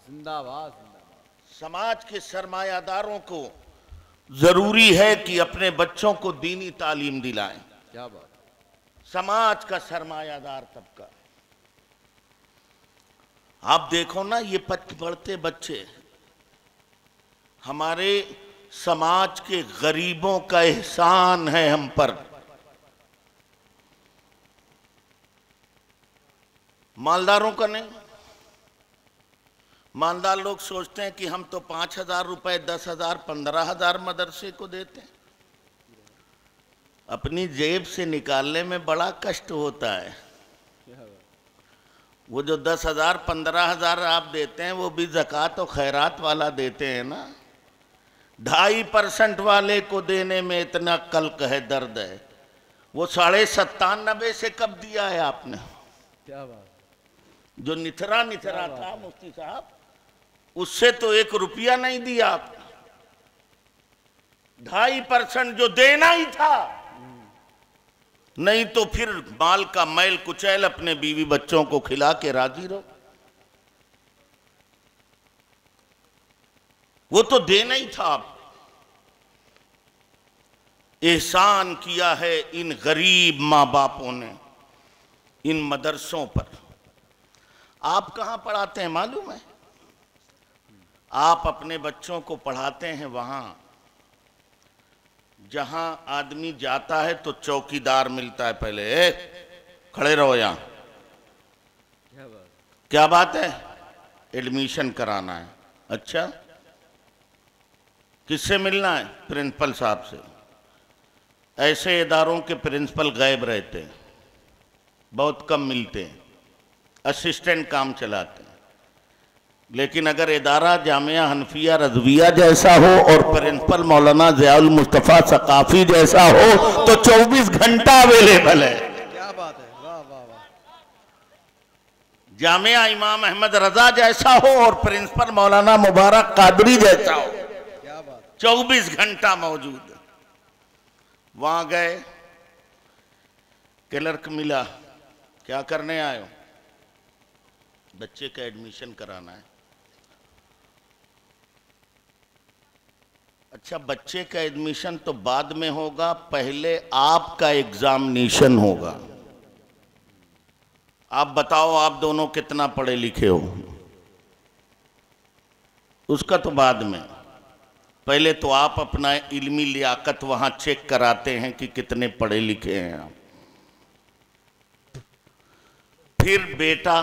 जिंदाबाद। समाज के सरमायादारों को जरूरी है कि अपने बच्चों को दीनी तालीम दिलाएं। क्या बात। समाज का सरमायादार तबका, आप देखो ना, ये बढ़ते बच्चे हमारे समाज के गरीबों का एहसान है हम पर। मालदारों का नहीं। मालदार लोग सोचते हैं कि हम तो 5,000 रुपए, 10,000, 15,000 मदरसे को देते हैं। अपनी जेब से निकालने में बड़ा कष्ट होता है। वो जो 10,000, 15,000 आप देते हैं वो भी ज़कात और खैरात वाला देते हैं ना। 2.5% वाले को देने में इतना कल्क है, दर्द है। वो 97.5 से कब दिया है आपने? क्या बात। जो निथरा था मुफ्ती साहब, उससे तो 1 रुपया नहीं दिया आपने। 2.5% जो देना ही था, नहीं तो फिर माल का मैल कुचैल अपने बीवी बच्चों को खिला के राजी रहो। वो तो देना ही था। आप एहसान किया है इन गरीब माँ बापों ने इन मदरसों पर। आप कहां पढ़ाते हैं मालूम है? आप अपने बच्चों को पढ़ाते हैं वहां जहां आदमी जाता है तो चौकीदार मिलता है। पहले खड़े रहो यहां। क्या बात है? एडमिशन कराना है। अच्छा, किससे मिलना है? प्रिंसिपल साहब से। ऐसे इदारों के प्रिंसिपल गायब रहते हैं, बहुत कम मिलते हैं, असिस्टेंट काम चलाते हैं। लेकिन अगर इदारा जामिया हनफिया रज़विया जैसा हो और प्रिंसिपल मौलाना ज़ियाउल मुस्तफ़ा सकाफ़ी जैसा हो तो 24 घंटा अवेलेबल है। क्या बात है। वाह वाह वाह। जामिया इमाम अहमद रजा जैसा हो और प्रिंसिपल मौलाना मुबारक कादरी जैसा हो, क्या बात। 24 घंटा मौजूद। वहां गए, क्लर्क मिला, क्या करने आए हो? बच्चे का एडमिशन कराना है। अच्छा, बच्चे का एडमिशन तो बाद में होगा, पहले आपका एग्जामिनेशन होगा। आप बताओ, आप दोनों कितना पढ़े लिखे हो? उसका तो बाद में। पहले तो आप अपना इल्मी लियाकत वहां चेक कराते हैं कि कितने पढ़े लिखे हैं आप। फिर बेटा,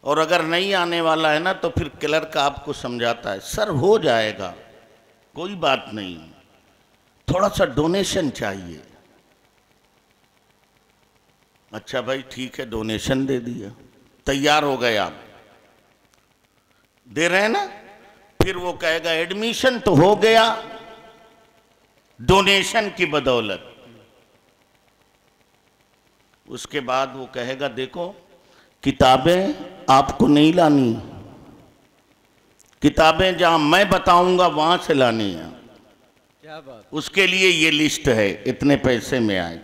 और अगर नहीं आने वाला है ना तो फिर क्लर्क आपको समझाता है, सर हो जाएगा, कोई बात नहीं, थोड़ा सा डोनेशन चाहिए। अच्छा भाई ठीक है, डोनेशन दे दिया, तैयार हो गए आप, दे रहे हैं ना। फिर वो कहेगा एडमिशन तो हो गया डोनेशन की बदौलत। उसके बाद वो कहेगा देखो किताबें आपको नहीं लानी, किताबें जहां मैं बताऊंगा वहां से लानी है। क्या बात। उसके लिए ये लिस्ट है, इतने पैसे में आए।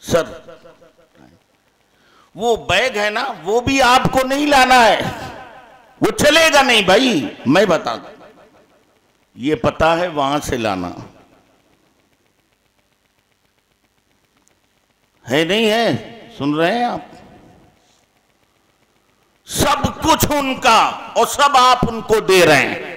सर वो बैग है ना, वो भी आपको नहीं लाना है, वो चलेगा नहीं भाई, मैं बता दूं, ये पता है वहां से लाना है। नहीं है? सुन रहे हैं आप? सब कुछ उनका और सब आप उनको दे रहे हैं।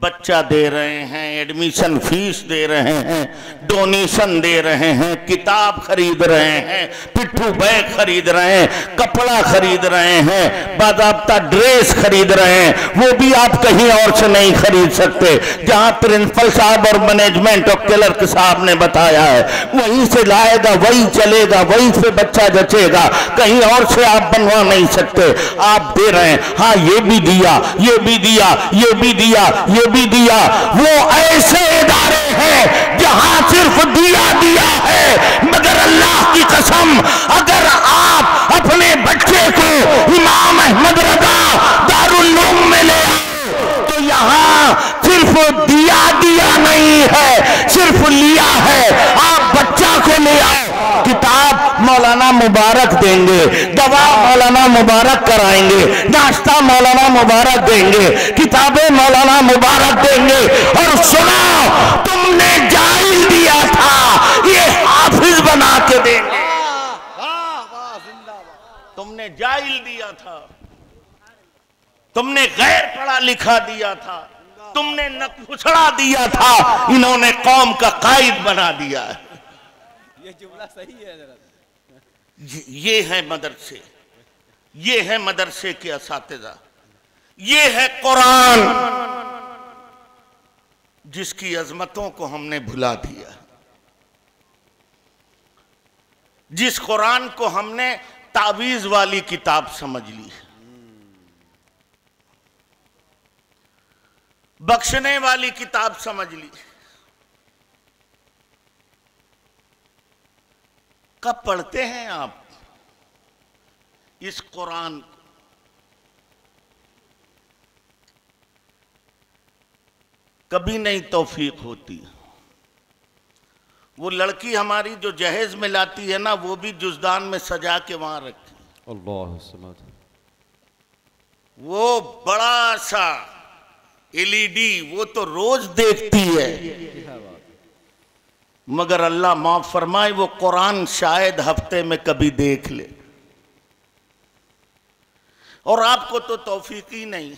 बच्चा दे रहे हैं, एडमिशन फीस दे रहे हैं, डोनेशन दे रहे हैं, किताब खरीद रहे हैं, पिट्ठू बैग खरीद रहे हैं, कपड़ा खरीद रहे हैं, बाकायदा ड्रेस खरीद रहे हैं। वो भी आप कहीं और से नहीं खरीद सकते। जहां प्रिंसिपल साहब और मैनेजमेंट और क्लर्क साहब ने बताया है वहीं से लाएगा, वही चलेगा, वहीं से बच्चा जचेगा, कहीं और से आप बनवा नहीं सकते। आप दे रहे हैं, हाँ ये भी दिया, ये भी दिया, ये भी दिया, ये भी दिया। वो ऐसे इदारे हैं जहां सिर्फ दिया दिया है, मगर अल्लाह की कसम अगर आप अपने बच्चे को इमाम अहमद रजा दारुल उलूम में ले आए तो यहां सिर्फ दिया दिया नहीं है, सिर्फ लिया है। आप बच्चा को ले आओ, किताब मौलाना मौलाना मुबारक देंगे, दवा मौलाना मुबारक कराएंगे, नाश्ता मौलाना मुबारक देंगे, किताबें मौलाना मुबारक देंगे। और सुनो, तुमने जाहिल दिया था, ये हाफिज बना के देंगे। तुमने जाहिल दिया था, तुमने गैर पढ़ा लिखा दिया था, तुमने नकुचड़ा दिया था, इन्होंने कौम का कायद बना दिया है। ये जुमला सही है जरा। ये है मदरसे, ये है मदरसे के असातिज़ा, ये है कुरान जिसकी अजमतों को हमने भुला दिया, जिस कुरान को हमने तावीज वाली किताब समझ ली, बख्शने वाली किताब समझ ली। कब पढ़ते हैं आप इस कुरान को? कभी नहीं तौफीक होती। वो लड़की हमारी जो जहेज में लाती है ना, वो भी जुज़दान में सजा के वहां रखती है। अल्लाह समद। वो बड़ा सा LED, वो तो रोज देखती है, मगर अल्लाह माफ फरमाए वो कुरान शायद हफ्ते में कभी देख ले। और आपको तो तौफीक ही नहीं।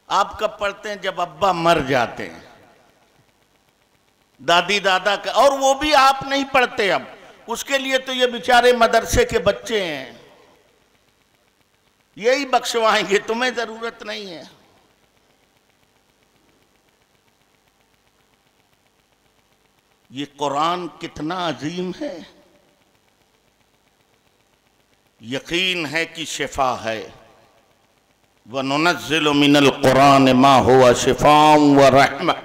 आप कब पढ़ते हैं? जब अब्बा मर जाते हैं, दादी दादा का। और वो भी आप नहीं पढ़ते अब, उसके लिए तो ये बेचारे मदरसे के बच्चे हैं, यही बख्शवाएंगे, तुम्हें जरूरत नहीं है। ये कुरान कितना अजीम है। यकीन है कि शिफा है। व नुनज़्ज़िलु मिनल कुरान मा हुवा शिफ़ाउन व रहमत।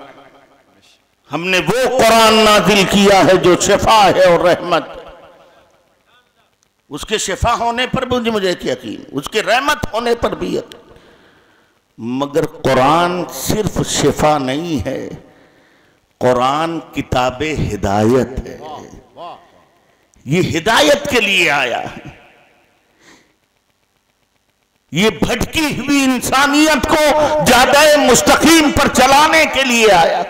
हमने वो कुरान नाजिल किया है जो शिफा है और रहमत। उसके शिफा होने पर भी मुझे यकीन, उसके रहमत होने पर भी यकीन। मगर कुरान सिर्फ शिफा नहीं है, कुरान किताबे हिदायत है। ये हिदायत के लिए आया है। ये भटकी हुई इंसानियत को ज्यादा मुस्तकीम पर चलाने के लिए आया।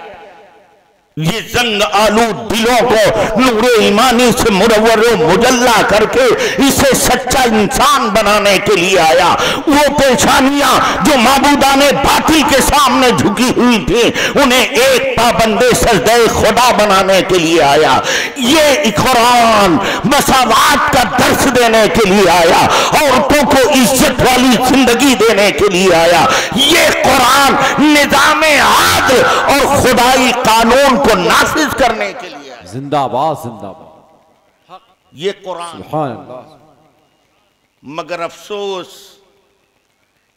ये जंग आलू दिलों को नूरे ईमानी से मुरव्वर मुजल्ला करके इसे सच्चा इंसान बनाने के लिए आया। वो पेशानियां जो माबूदाने बातिल के सामने झुकी हुई थी, उन्हें एक पाबंदे सजदे खुदा बनाने के लिए आया। ये कुरान मसावात का दर्स देने के लिए आया, औरतों को इज्जत वाली जिंदगी देने के लिए आया। ये कुरान निजामे आदल और खुदाई कानून को नाफिज करने के लिए आया। जिंदाबाद जिंदाबाद। ये कुरान। सुभान अल्लाह। मगर अफसोस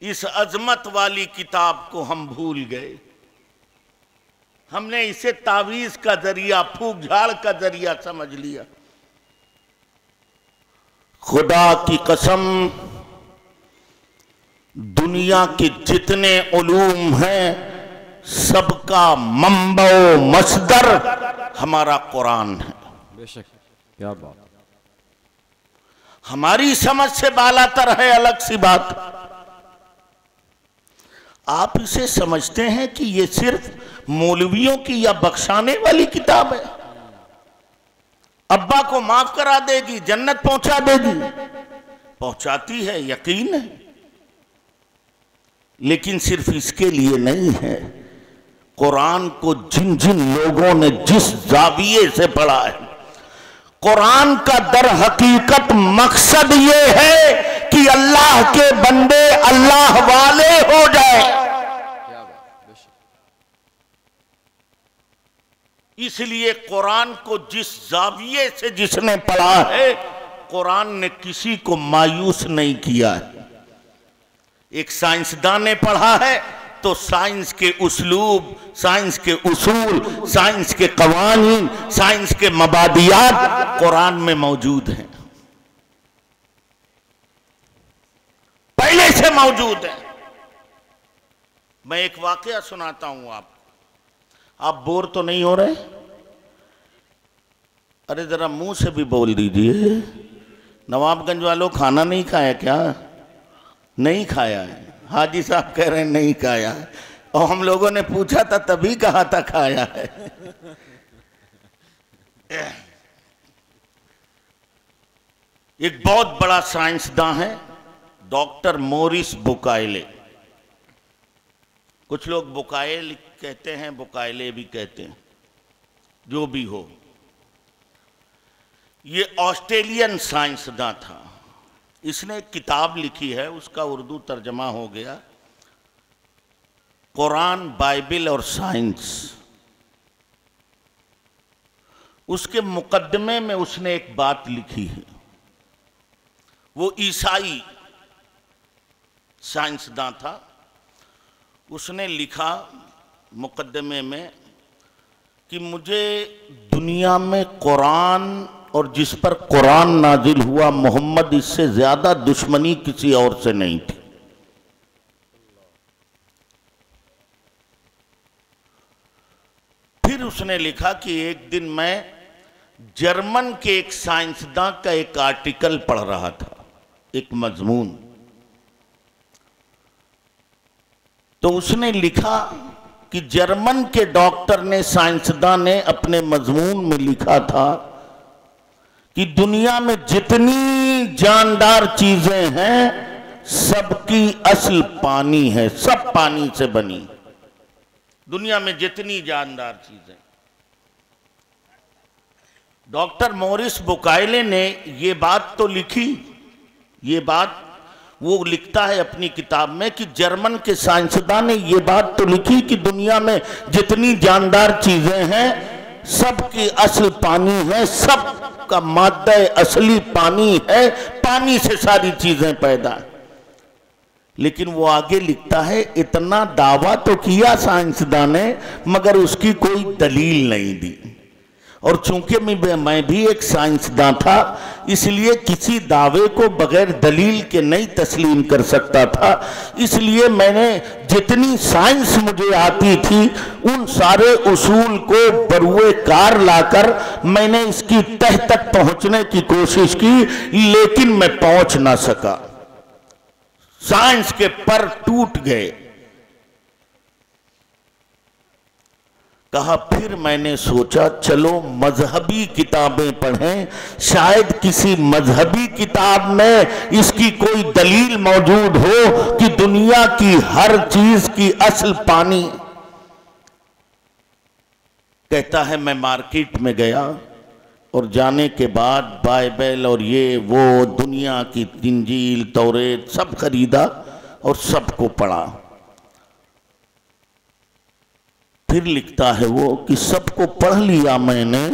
इस अजमत वाली किताब को हम भूल गए। हमने इसे तावीज का जरिया, फूक झाड़ का जरिया समझ लिया। खुदा की कसम, दुनिया के जितने उलूम हैं सबका मंबा मसदर हमारा कुरान है। बेशक, क्या बात। हमारी समझ से बालातर है, अलग सी बात। आप इसे समझते हैं कि ये सिर्फ मौलवियों की या बख्शाने वाली किताब है, अब्बा को माफ करा देगी, जन्नत पहुंचा देगी। पहुंचाती है, यकीन है, लेकिन सिर्फ इसके लिए नहीं है। कुरान को जिन जिन लोगों ने जिस जाविये से पढ़ा है, कुरान का दर हकीकत मकसद ये है कि अल्लाह के बंदे अल्लाह वाले हो जाए। इसलिए कुरान को जिस जाविये से जिसने पढ़ा है, कुरान ने किसी को मायूस नहीं किया है। एक साइंसदान ने पढ़ा है तो साइंस के उसलूब, साइंस के उसूल, साइंस के कवानीन, साइंस के मबादियात कुरान में मौजूद हैं, पहले से मौजूद है। मैं एक वाकया सुनाता हूं आप बोर तो नहीं हो रहे? अरे जरा मुंह से भी बोल दीजिए। नवाबगंज वालों खाना नहीं खाया क्या? नहीं खाया है। हाजी साहब कह रहे हैं नहीं खाया है, और हम लोगों ने पूछा था तभी कहा था खाया है। एक बहुत बड़ा साइंसदान है डॉक्टर मोरिस बुकायले। कुछ लोग बुकायल कहते हैं, बुकायले भी कहते हैं, जो भी हो। ये ऑस्ट्रेलियन साइंसदान था। इसने एक किताब लिखी है, उसका उर्दू तर्जमा हो गया कुरान, बाइबल और साइंस। उसके मुकदमे में उसने एक बात लिखी है। वो ईसाई साइंसदान था। उसने लिखा मुकदमे में कि मुझे दुनिया में कुरान और जिस पर कुरान नाजिल हुआ मोहम्मद, इससे ज्यादा दुश्मनी किसी और से नहीं थी। फिर उसने लिखा कि एक दिन मैं जर्मन के एक साइंसदान का एक आर्टिकल पढ़ रहा था, एक मजमून। तो उसने लिखा कि जर्मन के डॉक्टर ने, साइंसदान ने अपने मजमून में लिखा था कि दुनिया में जितनी जानदार चीजें हैं सबकी असल पानी है, सब पानी से बनी। दुनिया में जितनी जानदार चीजें। डॉक्टर मोरिस बुकायले ने ये बात तो लिखी, ये बात वो लिखता है अपनी किताब में कि जर्मन के साइंसदान ने ये बात तो लिखी कि दुनिया में जितनी जानदार चीजें हैं सबकी असल पानी है, सब का मादा असली पानी है, पानी से सारी चीजें पैदा है। लेकिन वो आगे लिखता है, इतना दावा तो किया साइंसदान ने मगर उसकी कोई दलील नहीं दी। और चूंकि मैं भी एक साइंसदान था, इसलिए किसी दावे को बगैर दलील के नहीं तस्लीम कर सकता था। इसलिए मैंने जितनी साइंस मुझे आती थी उन सारे उसूल को बरुए कार लाकर मैंने इसकी तह तक पहुंचने की कोशिश की, लेकिन मैं पहुंच ना सका। साइंस के पर टूट गए। कहा फिर मैंने सोचा चलो मजहबी किताबें पढ़ें, शायद किसी मजहबी किताब में इसकी कोई दलील मौजूद हो कि दुनिया की हर चीज की असल पानी। कहता है मैं मार्केट में गया और जाने के बाद बाइबल और ये वो दुनिया की इंजील, तौरेत सब खरीदा और सबको पढ़ा। फिर लिखता है वो कि सबको पढ़ लिया मैंने,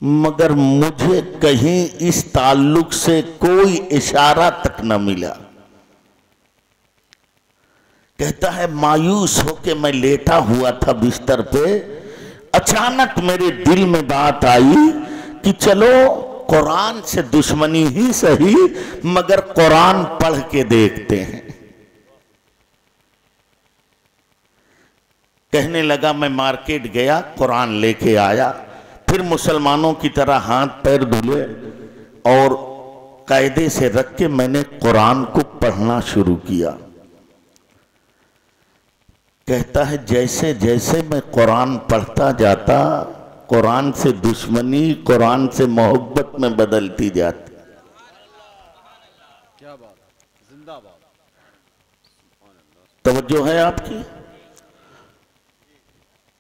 मगर मुझे कहीं इस ताल्लुक से कोई इशारा तक न मिला। कहता है मायूस होके मैं लेटा हुआ था बिस्तर पे, अचानक मेरे दिल में बात आई कि चलो कुरान से दुश्मनी ही सही मगर कुरान पढ़ के देखते हैं। कहने लगा मैं मार्केट गया, कुरान लेके आया, फिर मुसलमानों की तरह हाथ पैर धुले और कायदे से रख के मैंने कुरान को पढ़ना शुरू किया। कहता है जैसे जैसे मैं कुरान पढ़ता जाता, कुरान से दुश्मनी कुरान से मोहब्बत में बदलती जाती। क्या बात, जिंदाबाद। तवज्जो है आपकी?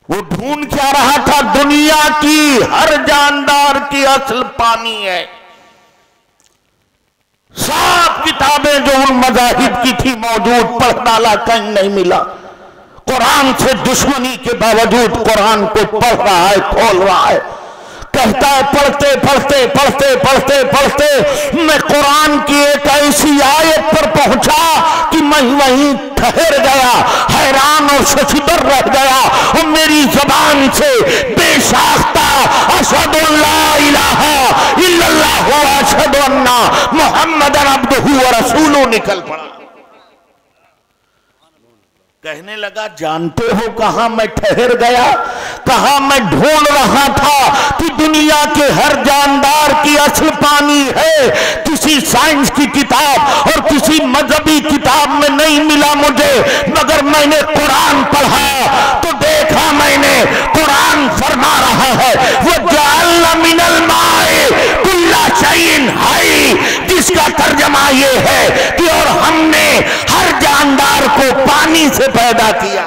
वो ढूंढ क्या रहा था? दुनिया की हर जानदार की असल पानी है। सात किताबें जो उन मज़ाहिब की थी मौजूद, पढ़ डाला, कहीं नहीं मिला। कुरान से दुश्मनी के बावजूद कुरान को पढ़ रहा है, खोल रहा है। कहता है पढ़ते पढ़ते पढ़ते पढ़ते पढ़ते मैं कुरान की एक ऐसी आयत पर पहुंचा कि मैं वहीं ठहर गया, हैरान और शशिदर रह गया और मेरी जबान से बेसाख्ता अशहदु अल्ला इलाहा इल्लल्लाह व अशहदु अन्ना मुहम्मदन अब्दुहु व रसूलुहु निकल पड़ा। कहने लगा जानते हो कहां मैं ठहर गया, कहां मैं ढूंढ रहा था कि दुनिया के हर जानदार की असल पानी है। किसी साइंस की किताब और किसी मजहबी किताब में नहीं मिला मुझे, मगर मैंने कुरान पढ़ा तो देखा मैंने कुरान फरमा रहा है वो जअलना मिनल माए कुल्ला शैइन हई, जिसका तर्जमा ये है कि और हमने हर जानदार को पानी से पैदा किया।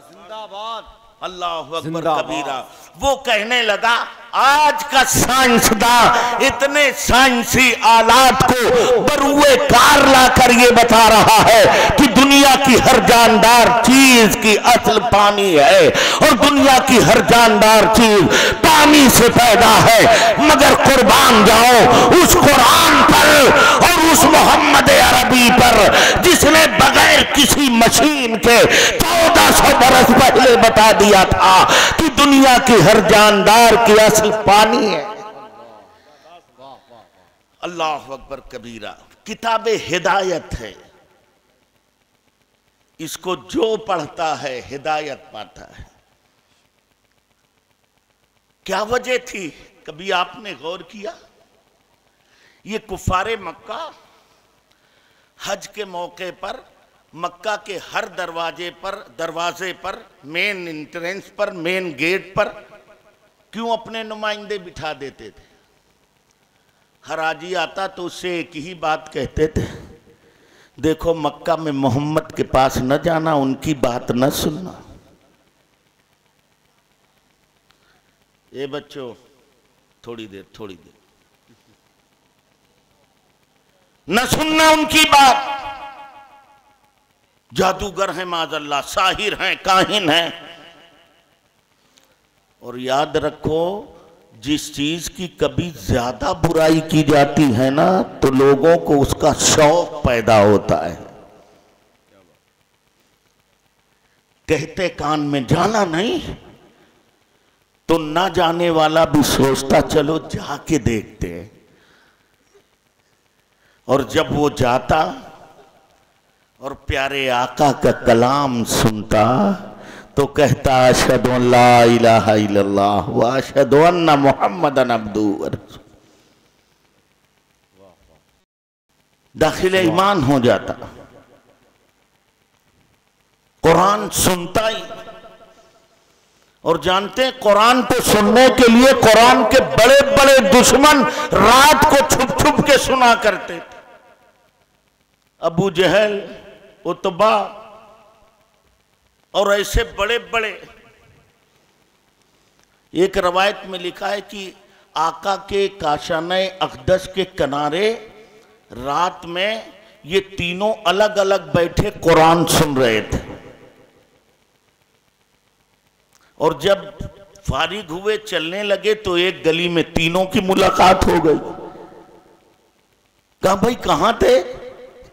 जिंदाबाद, अल्लाहु अकबर कबीरा। वो कहने लगा आज का साइंसदान इतने साइंसी आलात को बरूए कार लाकर ये बता रहा है कि दुनिया की हर जानदार चीज की असल पानी है और दुनिया की हर जानदार चीज पानी से पैदा है। मगर कुर्बान जाओ उस कुरान पर और उस मोहम्मद अरबी पर जिसने बगैर किसी मशीन के 1400 बरस पहले बता दिया था कि दुनिया की हर जानदार की असल पानी है। अल्लाह अकबर कबीरा। किताबे हिदायत है, इसको जो पढ़ता है हिदायत पाता है। क्या वजह थी, कभी आपने गौर किया? ये कुफारे मक्का हज के मौके पर मक्का के हर दरवाजे पर मेन एंट्रेंस पर, मेन गेट पर क्यों अपने नुमाइंदे बिठा देते थे? हर हाजी आता तो उससे एक ही बात कहते थे, देखो मक्का में मोहम्मद के पास न जाना, उनकी बात न सुनना। ये बच्चों थोड़ी देर न सुनना उनकी बात। जादूगर हैं माज़अल्लाह, साहिर हैं, काहिन हैं। और याद रखो जिस चीज की कभी ज्यादा बुराई की जाती है ना तो लोगों को उसका शौक पैदा होता है। कहते कान में जाना नहीं तो ना जाने वाला भी सोचता चलो जाके देखते हैं, और जब वो जाता और प्यारे आका का कलाम सुनता तो कहता अशहदु अल्ला इलाहा इल्लल्लाह व अशहदु अन्ना मुहम्मदन अब्दुहु व रसूलुहु। दाखिले ईमान हो जाता। कुरान सुनता ही। और जानते हैं कुरान को सुनने के लिए कुरान के बड़े बड़े दुश्मन रात को छुप छुप के सुना करते थे। अबू जहल, उतबा और ऐसे बड़े बड़े। एक रवायत में लिखा है कि आका के काशाने अक़दस के किनारे रात में ये तीनों अलग अलग बैठे कुरान सुन रहे थे, और जब फारिग हुए चलने लगे तो एक गली में तीनों की मुलाकात हो गई। कहा भाई कहां थे?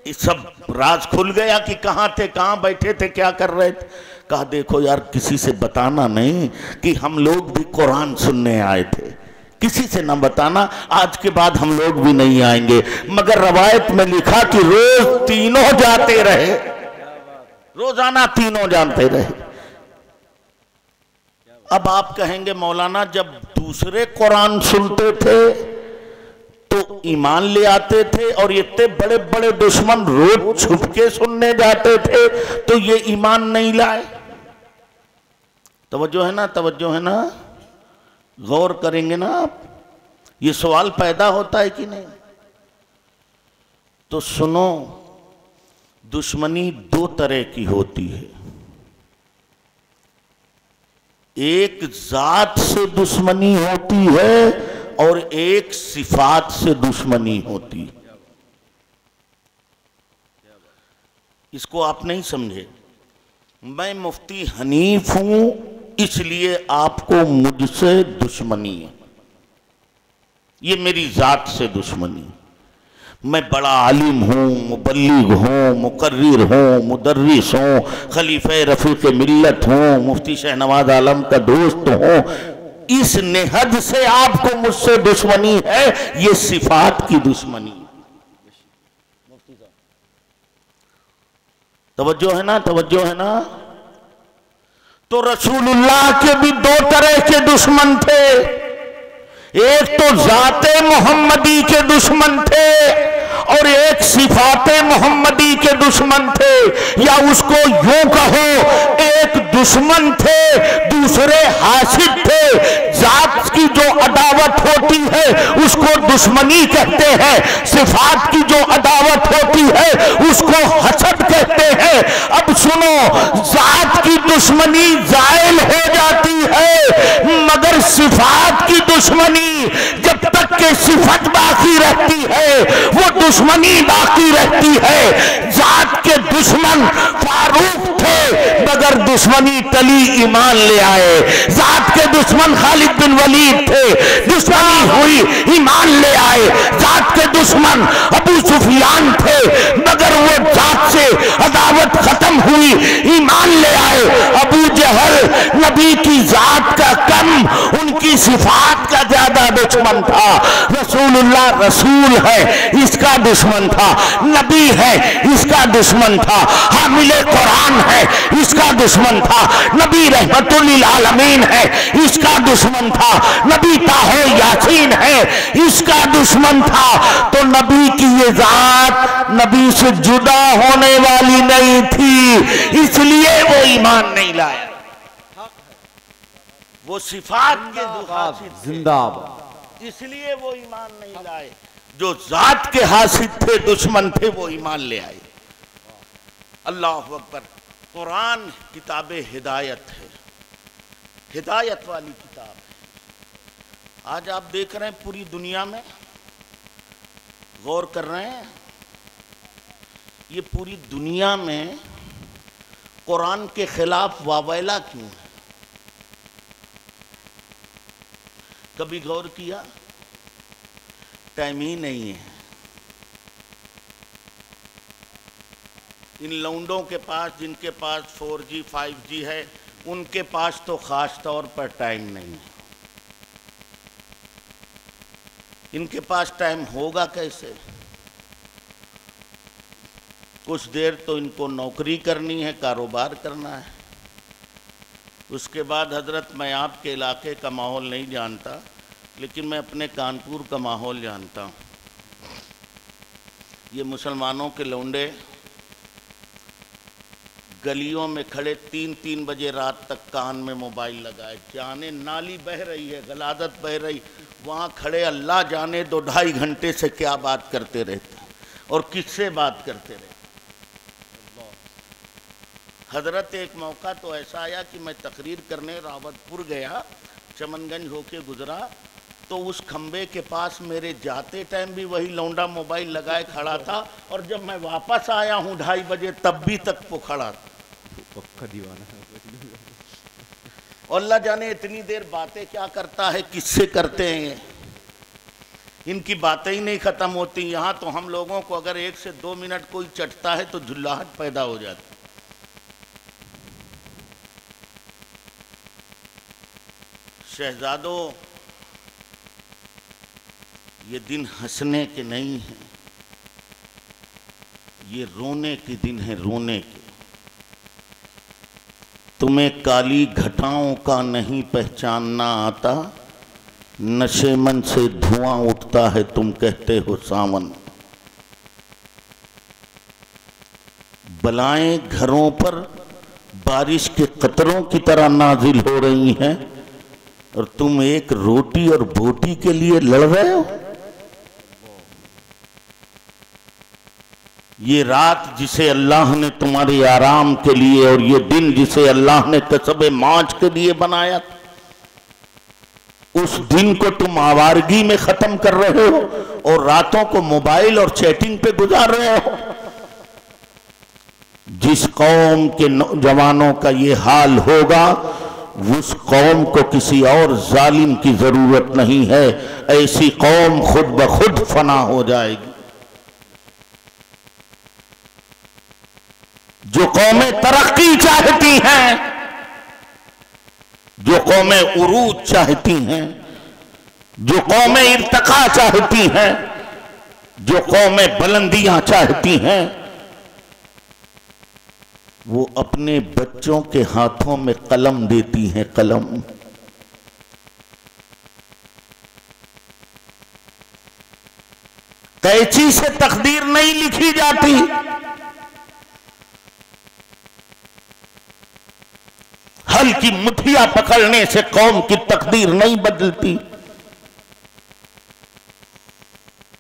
सब राज खुल गया कि कहां थे, कहां बैठे थे, क्या कर रहे थे। कहा देखो यार किसी से बताना नहीं कि हम लोग भी कुरान सुनने आए थे, किसी से ना बताना, आज के बाद हम लोग भी नहीं आएंगे। मगर रवायत में लिखा कि रोज तीनों जाते रहे, रोजाना तीनों जानते रहे। अब आप कहेंगे मौलाना जब दूसरे कुरान सुनते थे तो ईमान ले आते थे और इतने बड़े बड़े दुश्मन रोज छुप के सुनने जाते थे तो ये ईमान नहीं लाए। तवज्जो है ना, तवज्जो है ना, गौर करेंगे ना आप, ये सवाल पैदा होता है कि नहीं। तो सुनो, दुश्मनी दो तरह की होती है। एक जात से दुश्मनी होती है और एक सिफात से दुश्मनी होती है। इसको आप नहीं समझे। मैं मुफ्ती हनीफ हूं इसलिए आपको मुझसे दुश्मनी है, ये मेरी जात से दुश्मनी है। मैं बड़ा आलिम हूँ, मुबल्लिग हूँ, मुकर्रिर हूँ, मुदर्रिस हूँ, खलीफे रफीक मिल्लत हूँ, मुफ्ती शहनवाज आलम का दोस्त हूँ। इस नेहद से आपको मुझसे दुश्मनी है, ये सिफात की दुश्मनी। तवज्जो है ना, तवज्जो है ना। तो रसूलुल्लाह के भी दो तरह के दुश्मन थे, एक तो जाते मोहम्मदी के दुश्मन थे और एक सिफाते मोहम्मदी के दुश्मन थे, या उसको यूं कहो एक दुश्मन थे दूसरे हासिद थे। जात की जो अदावत होती है उसको दुश्मनी कहते हैं, सिफात की जो अदावत होती है उसको हसद कहते हैं। अब सुनो, जात की दुश्मनी जायल हो जाती है मगर सिफात की दुश्मनी जब तक के सिफत बाकी रहती है वो दुश्मनी बाकी रहती है। जात के दुश्मन फारूक थे मगर दुश्मनी टली ईमान ले आए। जात के दुश्मन खालिद बिन वलीद थे, दुश्मनी हुई ईमान ले आए। जात के दुश्मन अबू सुफियान थे मगर वो जात से अदावत खत्म हुई, ईमान ले आए। अबू जहल नबी की जात का कम, उनकी सिफात का ज्यादा दुश्मन था। रसूलुल्लाह रसूल है इसका दुश्मन था, नबी है इसका दुश्मन था, हामिले कुरान है इसका दुश्मन था, नबी रहमतुल लिल आलमीन है इसका दुश्मन था, नबी ताहो यासीन है इसका दुश्मन था। तो नबी की ये जात नबी से जुदा होने वाली नहीं थी, इसलिए वो ईमान नहीं लाया। वो सिफात के जिंदाबाद, इसलिए वो ईमान नहीं लाए। जो जात के हासिद थे, दुश्मन थे, वो ईमान ले आए। अल्लाह अकबर। कुरान किताब हिदायत है, हिदायत वाली किताब है। आज आप देख रहे हैं पूरी दुनिया में, गौर कर रहे हैं, ये पूरी दुनिया में कुरान के खिलाफ वावैला क्यों है? कभी गौर किया? टाइम ही नहीं है। इन लौंडों के पास, जिनके पास 4G 5G है, उनके पास तो खास तौर पर टाइम नहीं है। इनके पास टाइम होगा कैसे? कुछ देर तो इनको नौकरी करनी है, कारोबार करना है। उसके बाद हजरत, मैं आपके इलाके का माहौल नहीं जानता, लेकिन मैं अपने कानपुर का माहौल जानता हूँ। ये मुसलमानों के लौंडे गलियों में खड़े 3-3 बजे रात तक कान में मोबाइल लगाए, जाने नाली बह रही है, गलादत बह रही, वहाँ खड़े अल्लाह जाने 2-2.5 घंटे से क्या बात करते रहते हैं और किससे बात करते रहते। हजरत, एक मौका तो ऐसा आया कि मैं तकरीर करने रावतपुर गया, चमनगंज होके गुजरा, तो उस खंबे के पास मेरे जाते टाइम भी वही लौंडा मोबाइल लगाए खड़ा था, और जब मैं वापस आया हूँ 2:30 बजे तब भी तक वो खड़ा था। पक्का दीवाना। और अल्लाह जाने इतनी देर बातें क्या करता है, किससे करते हैं, इनकी बातें ही नहीं खत्म होती। यहाँ तो हम लोगों को अगर 1 से 2 मिनट कोई चटता है तो झुल्लाहट पैदा हो जाती। शहजादों, ये दिन हंसने के नहीं हैं, ये रोने के दिन है, रोने के। तुम्हें काली घटाओं का नहीं पहचानना आता, नशे मन से धुआं उठता है तुम कहते हो सावन। बलाएं घरों पर बारिश के कतरों की तरह नाजिल हो रही हैं और तुम एक रोटी और बोटी के लिए लड़ रहे हो। ये रात जिसे अल्लाह ने तुम्हारे आराम के लिए और ये दिन जिसे अल्लाह ने कसबे मौज के लिए बनाया, उस दिन को तुम आवारगी में खत्म कर रहे हो और रातों को मोबाइल और चैटिंग पे गुजार रहे हो। जिस कौम के नौजवानों का ये हाल होगा, उस कौम को किसी और जालिम की जरूरत नहीं है, ऐसी कौम खुद ब खुद फना हो जाएगी। जो कौमें तरक्की चाहती हैं, जो कौमें उरूज चाहती हैं, जो कौमें इर्तका चाहती हैं, जो कौमें बुलंदियां चाहती हैं, वो अपने बच्चों के हाथों में कलम देती हैं, कलम। कैंची से तकदीर नहीं लिखी जाती, हल की मुठिया पकड़ने से कौम की तकदीर नहीं बदलती,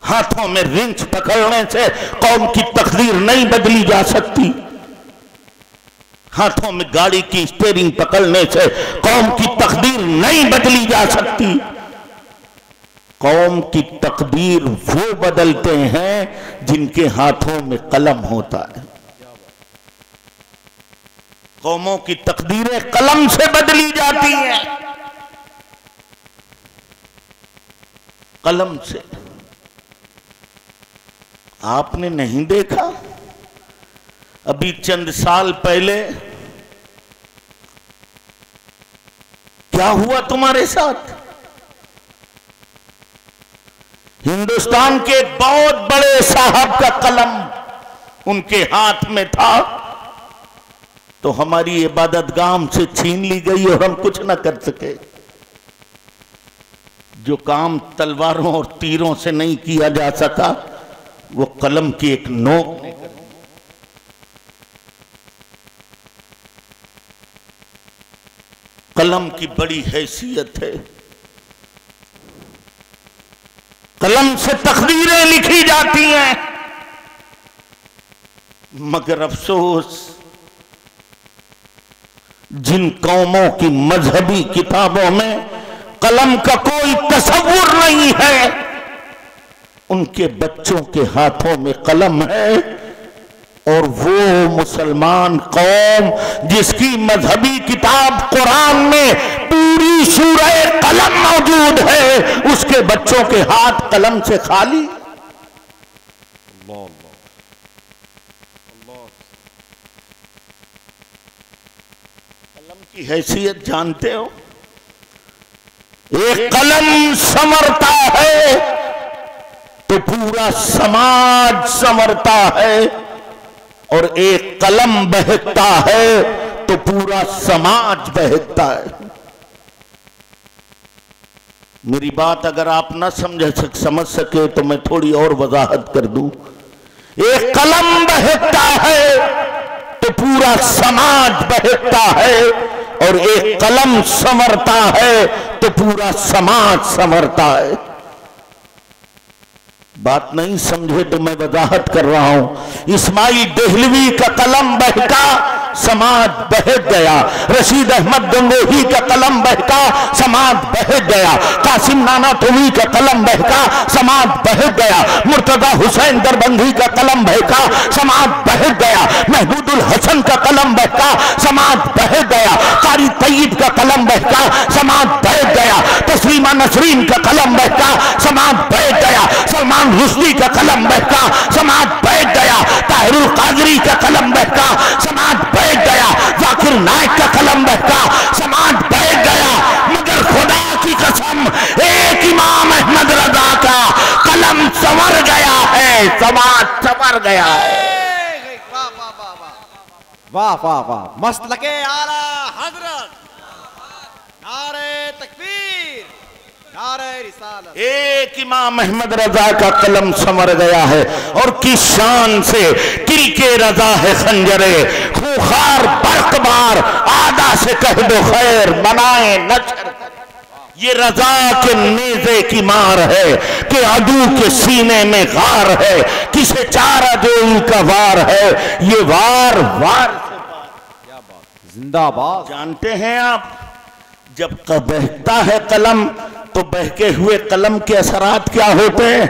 हाथों में रिंच पकड़ने से कौम की तकदीर नहीं बदली जा सकती, हाथों में गाड़ी की स्टीयरिंग पकड़ने से कौम की तकदीर नहीं बदली जा सकती। कौम की तकदीर वो बदलते हैं जिनके हाथों में कलम होता है। कौमों की तकदीरें कलम से बदली जाती हैं, कलम से। आपने नहीं देखा अभी चंद साल पहले क्या हुआ तुम्हारे साथ? हिंदुस्तान के बहुत बड़े साहब का कलम उनके हाथ में था, तो हमारी इबादतगाह से छीन ली गई और हम कुछ ना कर सके। जो काम तलवारों और तीरों से नहीं किया जा सका, वो कलम की एक नोक ने कर। कलम की बड़ी हैसियत है, कलम से तकदीरें लिखी जाती हैं। मगर अफसोस, जिन कौमों की मजहबी किताबों में कलम का कोई तसव्वुर नहीं है, उनके बच्चों के हाथों में कलम है। और वो मुसलमान कौम जिसकी मजहबी किताब कुरान में पूरी सूरह कलम मौजूद है, उसके बच्चों के हाथ कलम से खाली। कलम की हैसियत जानते हो? एक कलम संवरता है तो पूरा समाज संवरता है, और एक कलम बहकता है तो पूरा समाज बहकता है। मेरी बात अगर आप ना समझ सके तो मैं थोड़ी और वजाहत कर दूं। एक कलम बहकता है तो पूरा समाज बहकता है, और एक कलम संवरता है तो पूरा समाज संवरता है। बात नहीं समझे तो मैं वजाहत कर रहा हूं। इस्माइल देहलवी का कलम बहका, समाज बहक गया। रशीद अहमद गंगोही का कलम बहका, समाज बहक गया। कासिम नानातवी का कलम बहका, समाज बहक गया। मुर्तजा हुसैन दरबंदी का कलम बहका, समाज बहक गया। महमूदुल हसन का कलम बहका, समाज बहक गया। कारी तय्यब का कलम बहका, समाज बहक गया। तस्लीमा नसरीन का कलम बहका, समाज बहक गया। सलमान रुश्दी का कलम बहका, समाज बहक गया। ताहिरुल कादरी का कलम बहका, समाज बहक गया। जाकिर नाइक का कलम बहका, समाज बहक गया। मगर खुदा की कसम, एक इमाम अहमद रजा का कलम संवर गया है, समाज संवर गया है। वाह वाह वाह, मस्त लगे आला हजरत, नारे तकबीर, नारे रिसालत। एक इमाम अहमद रजा का कलम संवर गया है, और किस शान से तिलके रजा है खंजरे खूंखार बरकबार, आदा से कह दो खैर बनाए नचर। ये रजा के नेज़े की मार है कि अदू के सीने में गार है, किसे चारा जो इनका वार है, ये वार वार जिंदाबाद। जानते हैं आप, जब बहता है कलम तो बहके हुए कलम के असरात क्या होते हैं?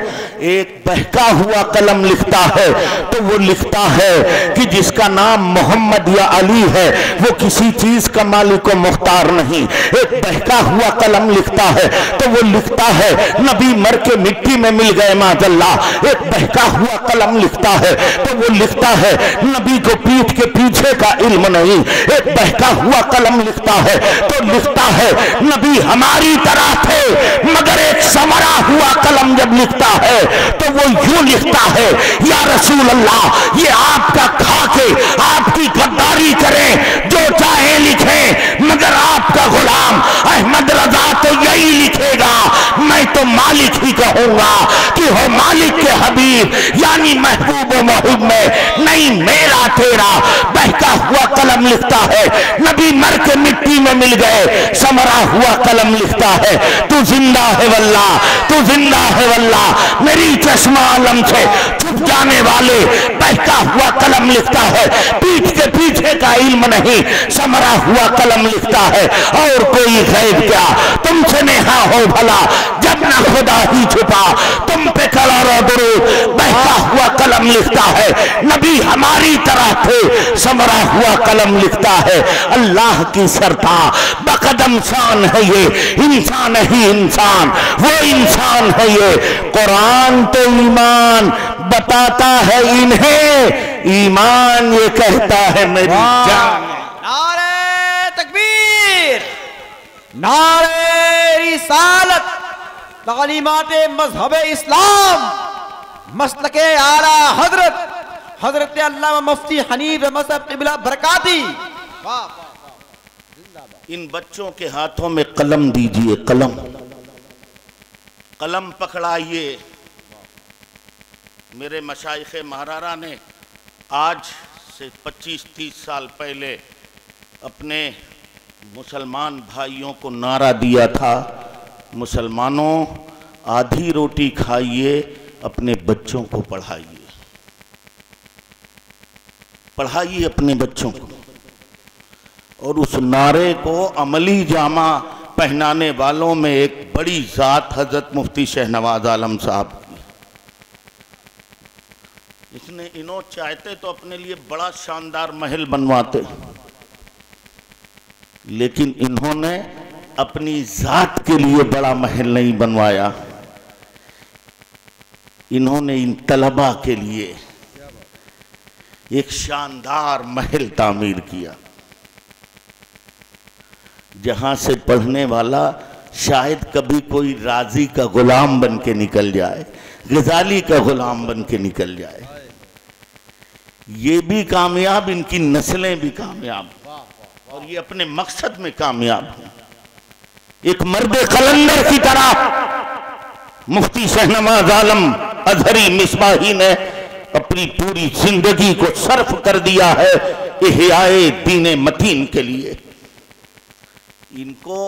एक बहका हुआ कलम लिखता है तो वो लिखता है कि जिसका नाम मोहम्मद या अली है वो किसी चीज का मालिक व मुख्तार नहीं। एक बहका हुआ कलम लिखता है तो वो लिखता है नबी मर के मिट्टी में मिल गए माजल्ला। एक बहका हुआ कलम लिखता है तो वो लिखता है नबी को पीठ के पीछे का इल्म नहीं। एक बहका हुआ कलम लिखता है तो लिखता है नबी हमारी तरह थे, मगर एक संवरा हुआ कलम जब लिखता है तो वो यूं लिखता है, या रसूल अल्लाह, ये आपका खा के आपकी गद्दारी करें, जो चाहे लिखें, मगर आपका गुलाम अहमद रजा तो यही लिखेगा, मैं तो मालिक ही कहूंगा कि हो मालिक के हबीब यानी महबूब व मुहिब में नहीं मेरा तेरा बहका हुआ कलम लिखता है। नबी मर के मिट्टी में मिल गए, समरा हुआ कलम लिखता है, तू जिंदा है वल्लाह, तू जिंदा है वल्लाह, मेरी चश्मा आलम से छुप जाने वाले बहका हुआ कलम लिखता है, पीठ के पीछे का इल्म नहीं, समरा हुआ कलम लिखता है, और कोई गैब क्या तुमसे नेहा हो भला, जब ना खुदा ही छुपा तुम पे कलर और दुरूद, बहका हुआ कलम लिखता है, नबी हमारी तरह थे, समरा हुआ कलम लिखता है, अल्लाह की सरता बकदम शान है ये, इंसान ही इंसान, वो इंसान है ये, कुरान तो ईमान बताता है इन्हें, ईमान ये कहता है मेरी जान। नारे तकबीर, नारे रिसालत, तालीमाते मजहब इस्लाम, मसलके आला हजरत हजरत अल्लामा मुफ्ती हनीफ मजहब क़िबला बरकाती। इन बच्चों के हाथों में कलम दीजिए, कलम, कलम पकड़ाइए। मेरे मशाइखे महारारा ने आज से 25-30 साल पहले अपने मुसलमान भाइयों को नारा दिया था, मुसलमानों आधी रोटी खाइए, अपने बच्चों को पढ़ाइए, पढ़ाइए अपने बच्चों को। और उस नारे को अमली जामा पहनाने वालों में एक बड़ी जात हजरत मुफ्ती शहनवाज आलम साहब की। इसने इन्हों चाहते तो अपने लिए बड़ा शानदार महल बनवाते, लेकिन इन्होंने अपनी जात के लिए बड़ा महल नहीं बनवाया, इन्होंने इन तलबा के लिए एक शानदार महल तामीर किया, जहां से पढ़ने वाला शायद कभी कोई राजी का गुलाम बन के निकल जाए, गजाली का गुलाम बन के निकल जाए। ये भी कामयाब, इनकी नस्लें भी कामयाब, और ये अपने मकसद में कामयाब हैं। एक मर्द कलंदर की तरह मुफ्ती शहनवाज आलम अजहरी मिसबाही ने अपनी पूरी जिंदगी को सर्फ कर दिया है इहयाए दीन मतीन के लिए। इनको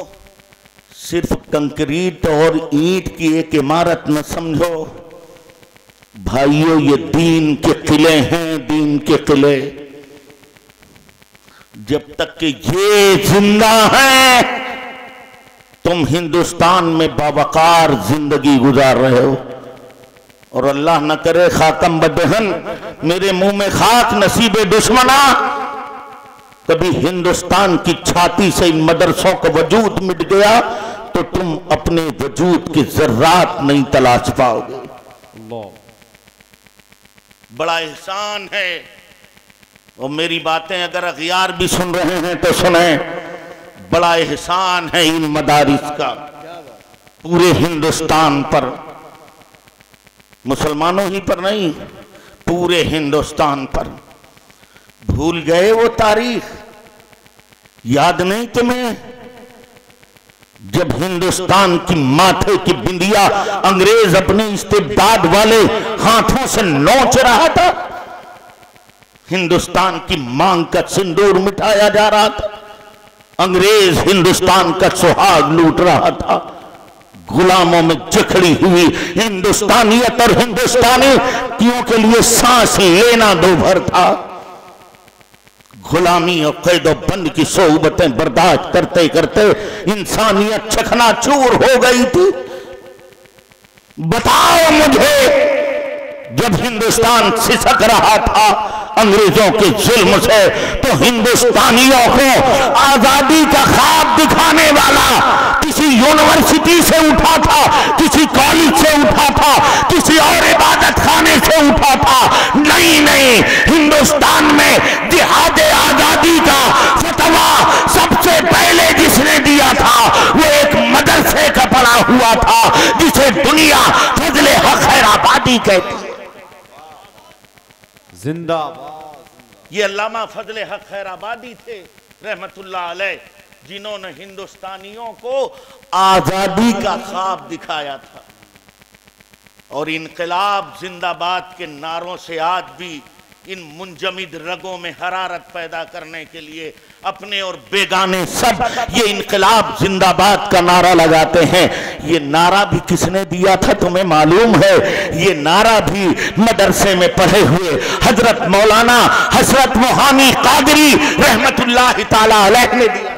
सिर्फ कंक्रीट और ईंट की एक इमारत न समझो भाइयों, ये दीन के किले हैं, दीन के किले। जब तक कि ये जिंदा हैं, तुम हिंदुस्तान में बावकार जिंदगी गुजार रहे हो। और अल्लाह न करे खाकम बदहन, मेरे मुंह में खाक नसीबे दुश्मना, कभी हिंदुस्तान की छाती से इन मदरसों का वजूद मिट गया तो तुम अपने वजूद की जर्रात नहीं तलाश पाओगे। बड़ा एहसान है। और मेरी बातें अगर अगयार भी सुन रहे हैं तो सुने, बड़ा एहसान है इन मदारिस का पूरे हिंदुस्तान पर, मुसलमानों ही पर नहीं, पूरे हिंदुस्तान पर। भूल गए वो तारीख, याद नहीं तुम्हें, जब हिंदुस्तान की माथे की बिंदिया अंग्रेज अपने इस्तेबदाद वाले हाथों से नोच रहा था, हिंदुस्तान की मांग का सिंदूर मिटाया जा रहा था, अंग्रेज हिंदुस्तान का सुहाग लूट रहा था, गुलामों में जकड़ी हुई हिंदुस्तानियत और हिंदुस्तानियों के लिए सांस लेना दोभर था। गुलामी और कैदो बंद की सोहबतें बर्दाश्त करते करते इंसानियत चकनाचूर हो गई थी। बताओ मुझे, जब हिंदुस्तान सिसक रहा था अंग्रेजों के जुल्म से, तो हिंदुस्तानियों को आजादी का ख्वाब दिखाने वाला किसी यूनिवर्सिटी से उठा था, किसी कॉलेज से उठा था, किसी और इबादत खाने से उठा था? नहीं नहीं, हिंदुस्तान में जिहाद आजादी का फतवा सबसे पहले जिसने दिया था जिसे दुनिया फजले हक खैराबादी कहती है। जिंदाबाद। ये अल्लामा फजले हक खैराबादी थे रहमतुल्लाह अलैह, जिन्होंने हिंदुस्तानियों को आजादी का ख्वाब दिखाया था और इनकलाब जिंदाबाद के नारों से आज भी इन मुंजमिद रगों में हरारत पैदा करने के लिए अपने और बेगाने सब ये इनकलाब जिंदाबाद का नारा लगाते हैं। ये नारा भी किसने दिया था तुम्हें मालूम है? ये नारा भी मदरसे में पढ़े हुए हजरत मौलाना हजरत मोहानी कादरी रहमतुल्लाह ताला अलैह ने दिया।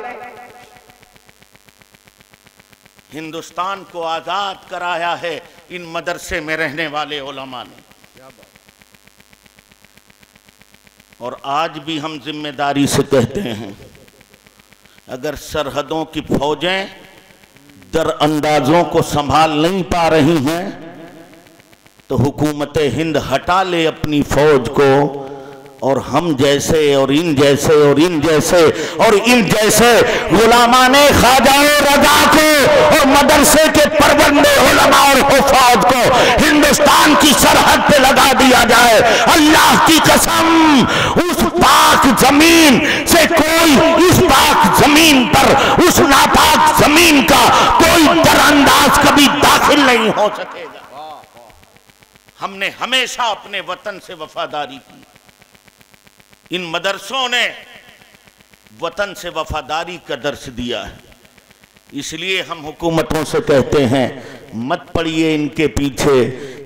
हिंदुस्तान को आजाद कराया है इन मदरसे में रहने वाले उलमा ने। और आज भी हम जिम्मेदारी से कहते हैं, अगर सरहदों की फौजें दरअंदाजों को संभाल नहीं पा रही हैं तो हुकूमत हिंद हटा ले अपनी फौज को, और हम जैसे और इन जैसे और इन जैसे और इन जैसे गुलामाने ख्वाजा रजा को और मदरसे के परवंदे उलमा और हुफ़ाज़ को हिंदुस्तान की सरहद पे लगा दिया जाए। अल्लाह की कसम, उस पाक जमीन से कोई इस पाक जमीन पर उस नापाक जमीन का कोई दरअंदाज कभी दाखिल नहीं हो सकेगा। हमने हमेशा अपने वतन से वफादारी की। इन मदरसों ने वतन से वफादारी का दर्श दिया है। इसलिए हम हुकूमतों से कहते हैं, मत पड़िए इनके पीछे,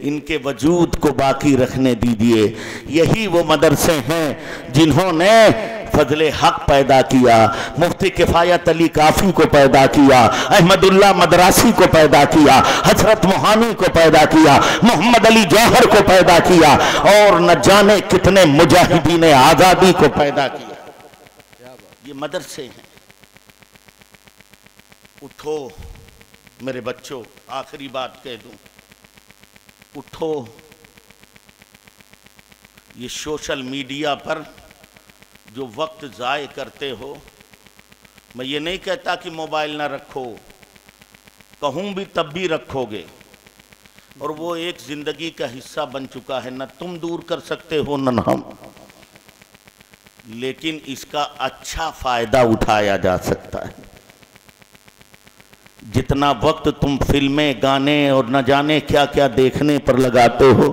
इनके वजूद को बाकी रखने दीजिए। यही वो मदरसे हैं जिन्होंने फजले हक पैदा किया, मुफ्ती किफायत अली काफी को पैदा किया, अहमदुल्ला मदरासी को पैदा किया, हजरत मोहानी को पैदा किया, मोहम्मद अली जौहर को पैदा किया, और न जाने कितने मुजाहिदीन आजादी को पैदा किया। ये मदरसे हैं। उठो मेरे बच्चों, आखिरी बात कह दूं, उठो। ये सोशल मीडिया पर जो वक्त ज़ाय करते हो, मैं ये नहीं कहता कि मोबाइल ना रखो, कहूँ भी तब भी रखोगे, और वो एक ज़िंदगी का हिस्सा बन चुका है, न तुम दूर कर सकते हो न हम, लेकिन इसका अच्छा फ़ायदा उठाया जा सकता है। जितना वक्त तुम फिल्में, गाने और न जाने क्या क्या देखने पर लगाते हो,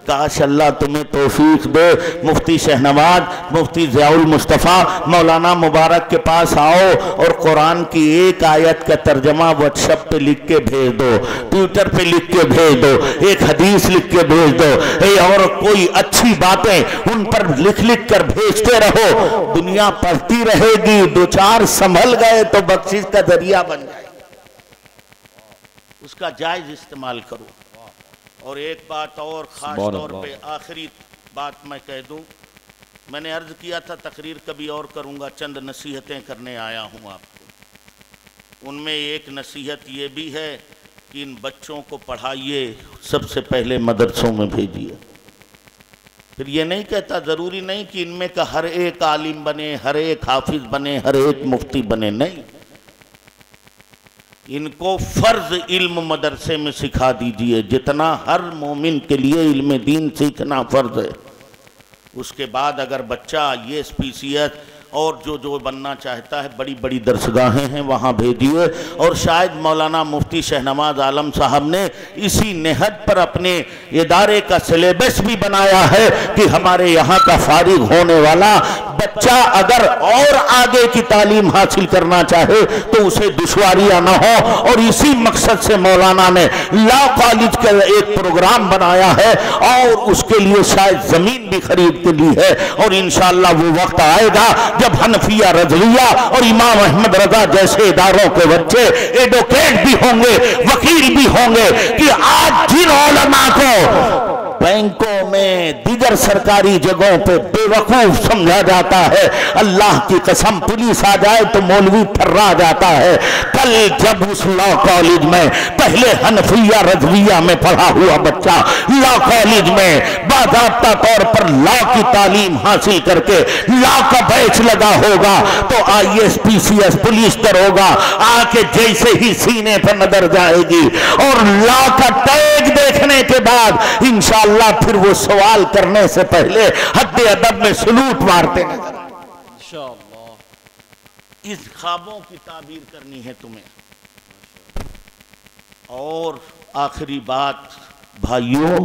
काश अल्लाह तुम्हें तौफीक दे, मुफ्ती शहनवाज, मुफ्ती ज़ियाउल मुस्तफ़ा, मौलाना मुबारक के पास आओ और कुरान की एक आयत का तर्जमा व्हाट्सएप पे लिख के भेज दो, ट्विटर पे लिख के भेज दो, एक हदीस लिख के भेज दो, और कोई अच्छी बातें उन पर लिख लिख कर भेजते रहो। दुनिया पढ़ती रहेगी, दो चार संभल गए तो बख्शिश का जरिया बन जाए। उसका जायज इस्तेमाल करो। और एक बात और ख़ास तौर पे आखिरी बात मैं कह दूं, मैंने अर्ज़ किया था तकरीर कभी और करूंगा, चंद नसीहतें करने आया हूं आपको। उनमें एक नसीहत ये भी है कि इन बच्चों को पढ़ाइए, सबसे पहले मदरसों में भेजिए। फिर ये नहीं कहता, ज़रूरी नहीं कि इनमें का हर एक आलिम बने, हर एक हाफिज बने, हर एक मुफ्ती बने, नहीं। इनको फ़र्ज इल्म मदरसे में सिखा दीजिए, जितना हर मोमिन के लिए इल्म दीन सीखना फ़र्ज है। उसके बाद अगर बच्चा ये स्पीसियत और जो बनना चाहता है, बड़ी बड़ी दरसगाहें हैं, वहाँ भेजिए। और शायद मौलाना मुफ्ती शहनवाज आलम साहब ने इसी नेहद पर अपने इदारे का सिलेबस भी बनाया है कि हमारे यहाँ का फारिग होने वाला बच्चा अगर और आगे की तालीम हासिल करना चाहे तो उसे दुश्वारियाँ न हो। और इसी मकसद से मौलाना ने लॉ कॉलेज का एक प्रोग्राम बनाया है और उसके लिए शायद ज़मीन भी खरीद के ली है। और इंशाअल्लाह वो वक्त आएगा जब हनफिया, रज़विया और इमाम अहमद रजा जैसे इदारों के बच्चे एडवोकेट भी होंगे, वकील भी होंगे, कि आज जिन उलमा को बैंकों में दीगर सरकारी जगहों पे बेवकूफ समझा जाता है। अल्लाह की कसम पुलिस आ जाए तो मौलवी थर्रा जाता है। कल जब उस लॉ कॉलेज में पहले हनफिया रजविया में पढ़ा हुआ बच्चा लॉ कॉलेज में बाकायदा तौर पर लॉ की तालीम हासिल करके लॉ का बैच लगा होगा तो IAS PCS पुलिस दरोगा आके जैसे ही सीने पर नजर जाएगी और लॉ का टैग देखने के बाद इंशाअल्लाह फिर वो सवाल करने से पहले हद्दे अदब में सलूट मारते नजर इंशाअल्लाह। इस ख्वाबों की ताबीर करनी है तुम्हें। और आखिरी बात भाइयों,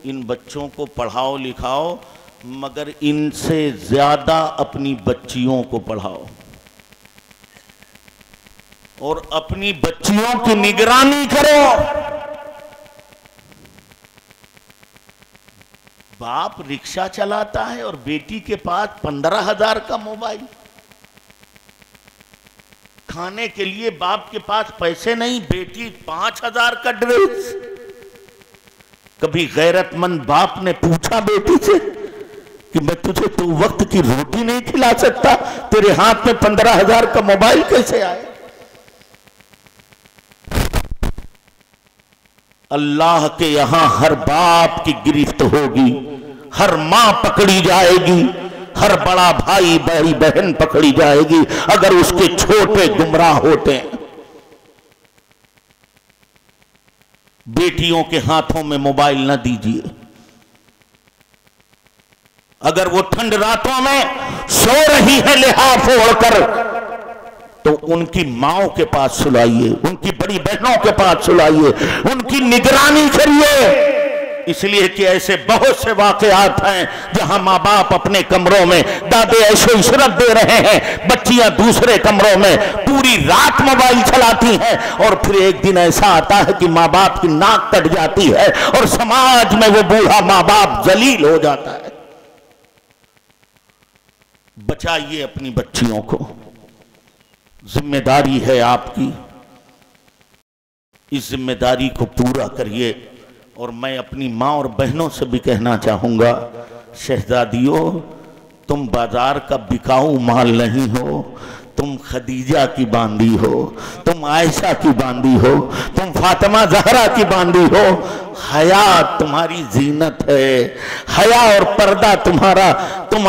इन बच्चों को पढ़ाओ लिखाओ मगर इनसे ज्यादा अपनी बच्चियों को पढ़ाओ और अपनी बच्चियों की निगरानी करो। बाप रिक्शा चलाता है और बेटी के पास 15,000 का मोबाइल। खाने के लिए बाप के पास पैसे नहीं, बेटी 5,000 का ड्रेस। कभी गैरतमंद बाप ने पूछा बेटी से कि मैं तुझे तो वक्त की रोटी नहीं खिला सकता, तेरे हाथ में 15,000 का मोबाइल कैसे आया? अल्लाह के यहां हर बाप की गिरफ्त होगी, हर मां पकड़ी जाएगी, हर बड़ा भाई बड़ी बहन पकड़ी जाएगी अगर उसके छोटे गुमराह होते हैं। बेटियों के हाथों में मोबाइल न दीजिए। अगर वो ठंड रातों में सो रही है लिहाफ ओढ़कर तो उनकी माओं के पास सुलाइए, उनकी बड़ी बहनों के पास सुलाइए, उनकी निगरानी करिए। इसलिए कि ऐसे बहुत से वाकयात हैं जहां माँ बाप अपने कमरों में दादे ऐशो इशरत दे रहे हैं, बच्चियां दूसरे कमरों में पूरी रात मोबाइल चलाती हैं और फिर एक दिन ऐसा आता है कि माँ बाप की नाक कट जाती है और समाज में वो बूढ़ा माँ बाप जलील हो जाता है। बचाइए अपनी बच्चियों को, जिम्मेदारी है आपकी, इस जिम्मेदारी को पूरा करिए। और मैं अपनी माँ और बहनों से भी कहना चाहूँगा, शहजादियों तुम बाजार का बिकाऊ माल नहीं हो, तुम खदीजा की बांदी हो, तुम आयशा की बांदी हो, तुम फातिमा ज़हरा की बांदी हो। हया तुम्हारी जीनत है, हया और पर्दा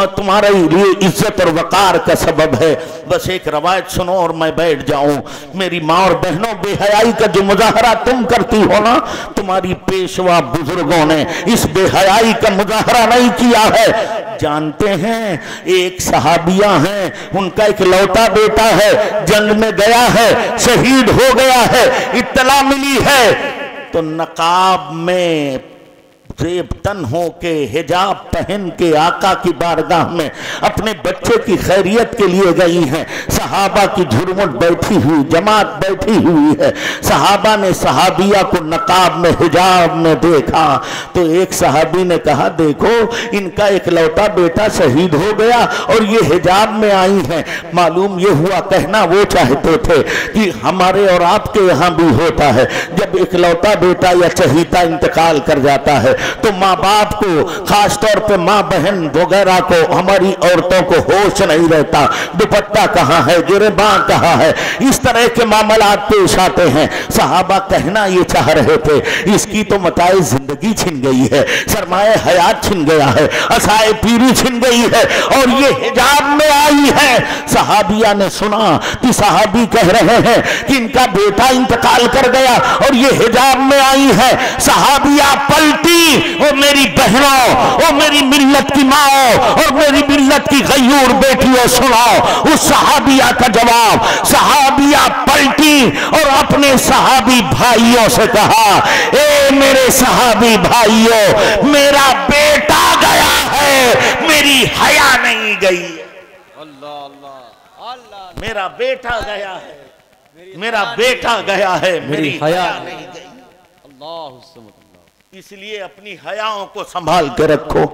तुम्हारे लिए इज्जत और वकार का सबब है। बस एक रवायत सुनो और मैं बैठ जाऊं। मेरी माँ और बहनों, बेहयाई का जो मुजाहरा तुम करती हो ना, तुम्हारी पेशवा बुजुर्गों ने इस बेहयाई का मुजाहरा नहीं किया है। जानते हैं, एक सहाबिया हैं, उनका एक लौता बेटा है, जंग में गया है, शहीद हो गया है, इत्तला मिली है तो नकाब में जेब तन हो के हिजाब पहन के आका की बारगाह में अपने बच्चे की खैरियत के लिए गई हैं। सहाबा की झुरमुट बैठी हुई, जमात बैठी हुई है। सहाबा ने सहाबिया को नकाब में हिजाब में देखा तो एक सहाबी ने कहा, देखो इनका एक लौता बेटा शहीद हो गया और ये हिजाब में आई हैं। मालूम ये हुआ, कहना वो चाहते थे कि हमारे और आपके यहाँ भी होता है, जब एक लौता बेटा या चहीता इंतकाल कर जाता है तो माँ बाप को, खास तौर पे माँ बहन वगैरह को, हमारी औरतों को होश नहीं रहता, दुपट्टा कहाँ है, गिरबां कहाँ है, इस तरह के मामलात पेश आते हैं। सहाबा कहना ये चाह रहे थे, इसकी तो मताए जिंदगी छिन गई है, सरमाए हयात छिन गया है, असाए पीरी छिन गई है और ये हिजाब में आई है। सहाबिया ने सुना कि सहाबी कह रहे हैं कि इनका बेटा इंतकाल कर गया और ये हिजाब में आई है। सहाबिया पलटी, ओ मेरी बहनों, ओ मेरी मिल्लत की माओ और मेरी मिल्लत की गयूर बेटियों, सुनाओ उस सहाबिया का जवाब। सहाबिया पलटी और अपने सहाबी भाइयों से कहा, ए मेरे सहाबी भाइयों, मेरा बेटा गया है, मेरी हया नहीं गई। अल्लाह अल्लाह अल्लाह, मेरा बेटा गया है, मेरा बेटा गया है, मेरी हया नहीं गई। अल्लाह, इसलिए अपनी हयाओं को संभाल के रखो,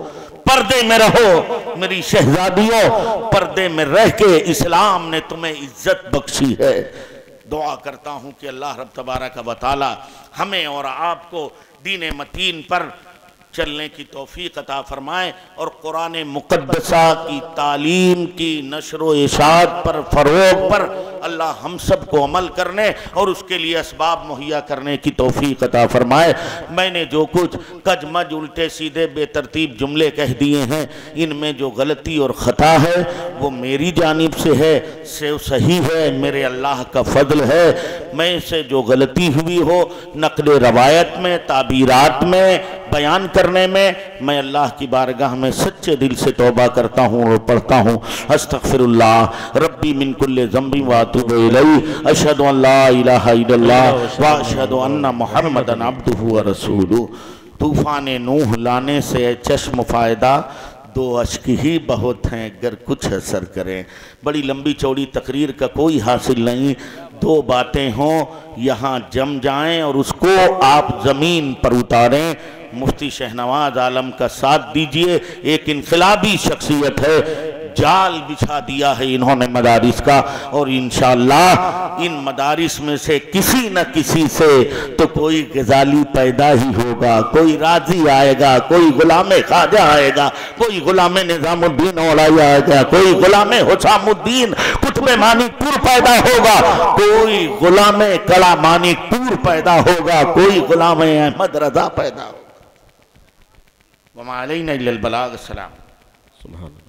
पर्दे में रहो मेरी शहजादियों। पर्दे में रह के इस्लाम ने तुम्हें इज्जत बख्शी है। दुआ करता हूं कि अल्लाह रब तबारक व तआला हमें और आपको दीन मतीन पर चलने की तौफीक अता फरमाए और कुरान मुक़द्दसा की तालीम की नशर इशात पर फ़रोग़ पर अल्लाह हम सब को अमल करने और उसके लिए असबाब मुहैया करने की तौफीक अता फरमाए। मैंने जो कुछ कजमज उल्टे सीधे बेतरतीब जुमले कह दिए हैं, इनमें जो गलती और ख़ता है वो मेरी जानिब से है, से सही है, मेरे अल्लाह का फ़ज़ल है। मैं से जो गलती हुई हो नक़ल रवायत में, ताबीरात में, बयान करने में, मैं अल्लाह की बारगाह में सच्चे दिल से तौबा करता हूँ और पढ़ता हूँ अस्तग़फिरुल्लाह रब्बी मिन कुल्लि ज़ंबि व अतूबु इलैहि अशहदु अन ला इलाहा इल्लल्लाह व अशहदु अन्ना मुहम्मदन अब्दुहु व रसूलुहु। तूफ़ान नूह लाने से चश्म फ़ायदा, दो अश्क ही बहुत हैं अगर कुछ असर करें। बड़ी लंबी चौड़ी तकरीर का कोई हासिल नहीं, दो बातें हों यहाँ जम जाएं और उसको आप ज़मीन पर उतारें। मुफ्ती शहनवाज आलम का साथ दीजिए, एक इनकलाबी शख्सियत है, जाल बिछा दिया है इन्होंने मदारिस का, और इंशाअल्लाह इन मदारिस में से किसी न किसी से तो कोई गजाली पैदा ही होगा, कोई राजी आएगा, कोई गुलाम ख्वाजा आएगा, कोई गुलाम निजामुद्दीन औलाई आएगा, कोई गुलाम हुसामुद्दीन कुतुब मानिकपुर पैदा होगा, कोई गुलाम कड़ा मानिकपुर पैदा होगा, कोई गुलाम अहमद रजा पैदा होगा। वमा अलैना इल्लल बलाग। सलाम। सुभान।